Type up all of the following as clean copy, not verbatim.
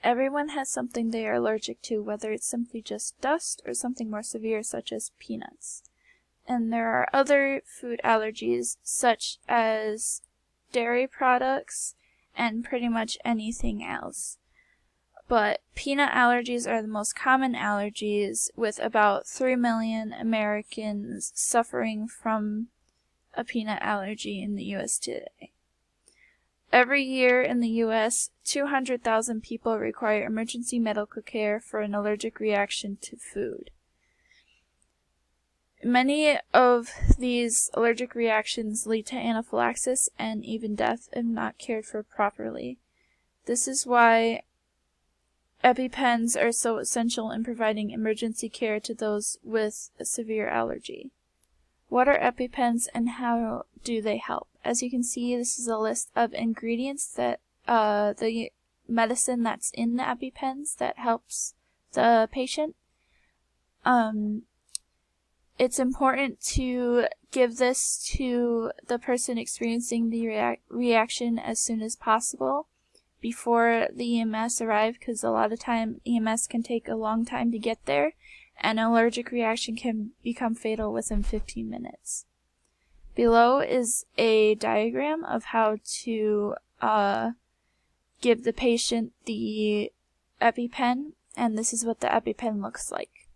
Everyone has something they are allergic to, whether it's simply just dust or something more severe such as peanuts. And there are other food allergies such as dairy products and pretty much anything else. But peanut allergies are the most common allergies, with about 3 million Americans suffering from a peanut allergy in the U.S. today. Every year in the U.S., 200,000 people require emergency medical care for an allergic reaction to food. Many of these allergic reactions lead to anaphylaxis and even death if not cared for properly. This is why EpiPens are so essential in providing emergency care to those with a severe allergy. What are EpiPens and how do they help? As you can see, this is a list of ingredients that the medicine that's in the EpiPens that helps the patient. It's important to give this to the person experiencing the reaction as soon as possible before the EMS arrive, because a lot of time EMS can take a long time to get there, and an allergic reaction can become fatal within 15 minutes. Below is a diagram of how to give the patient the EpiPen, and this is what the EpiPen looks like.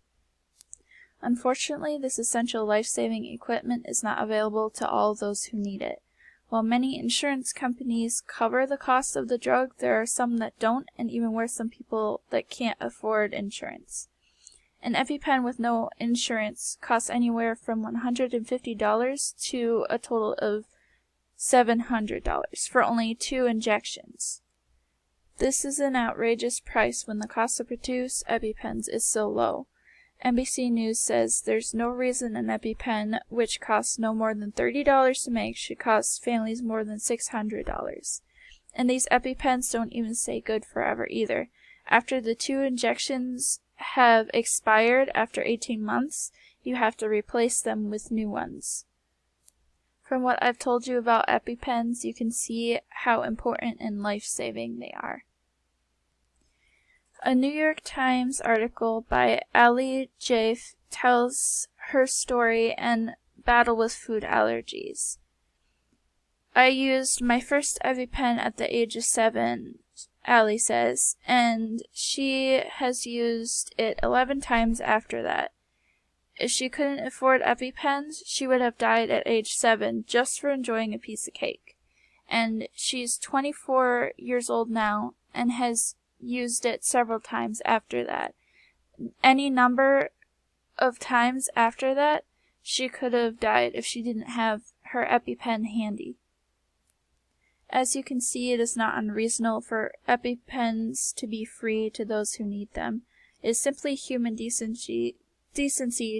Unfortunately, this essential life-saving equipment is not available to all those who need it. While many insurance companies cover the cost of the drug, there are some that don't, and even worse, some people that can't afford insurance. An EpiPen with no insurance costs anywhere from $150 to a total of $700 for only 2 injections. This is an outrageous price when the cost to produce EpiPens is so low. NBC News says there's no reason an EpiPen, which costs no more than $30 to make, should cost families more than $600. And these EpiPens don't even stay good forever either. After the 2 injections have expired after 18 months, you have to replace them with new ones. From what I've told you about EpiPens, you can see how important and life-saving they are. A New York Times article by Ali Jaif tells her story and battle with food allergies. I used my first EpiPen at the age of 7, Ali says, and she has used it 11 times after that. If she couldn't afford EpiPens, she would have died at age 7 just for enjoying a piece of cake. And she's 24 years old now and has used it several times after that. Any number of times after that, she could have died if she didn't have her EpiPen handy. As you can see, it is not unreasonable for EpiPens to be free to those who need them. It is simply human decency,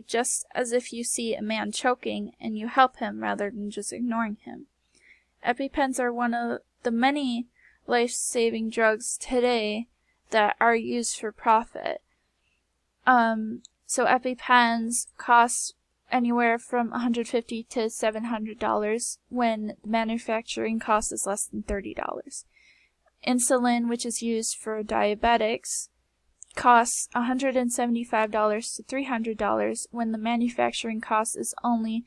just as if you see a man choking and you help him rather than just ignoring him. EpiPens are one of the many life-saving drugs today that are used for profit. So EpiPens cost anywhere from $150 to $700 when the manufacturing cost is less than $30. Insulin, which is used for diabetics, costs $175 to $300 when the manufacturing cost is only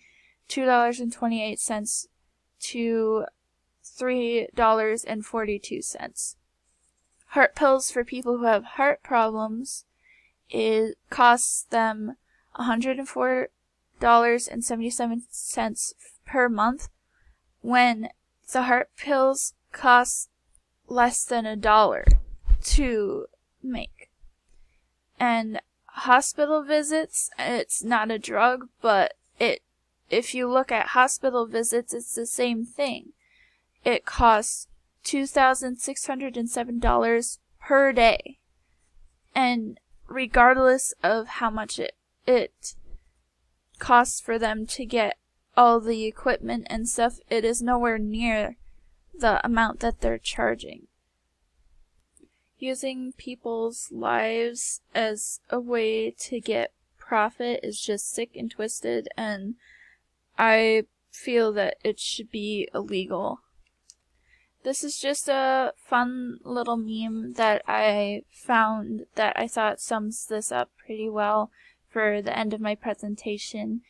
$2.28 to $3.42. Heart pills for people who have heart problems, it costs them $104.77 per month when the heart pills cost less than $1 to make. And hospital visits, it's not a drug, but if you look at hospital visits, it's the same thing. It costs $2,607 per day. And regardless of how much it costs for them to get all the equipment and stuff, it is nowhere near the amount that they're charging. Using people's lives as a way to get profit is just sick and twisted, and I feel that it should be illegal. This is just a fun little meme that I found that I thought sums this up pretty well for the end of my presentation.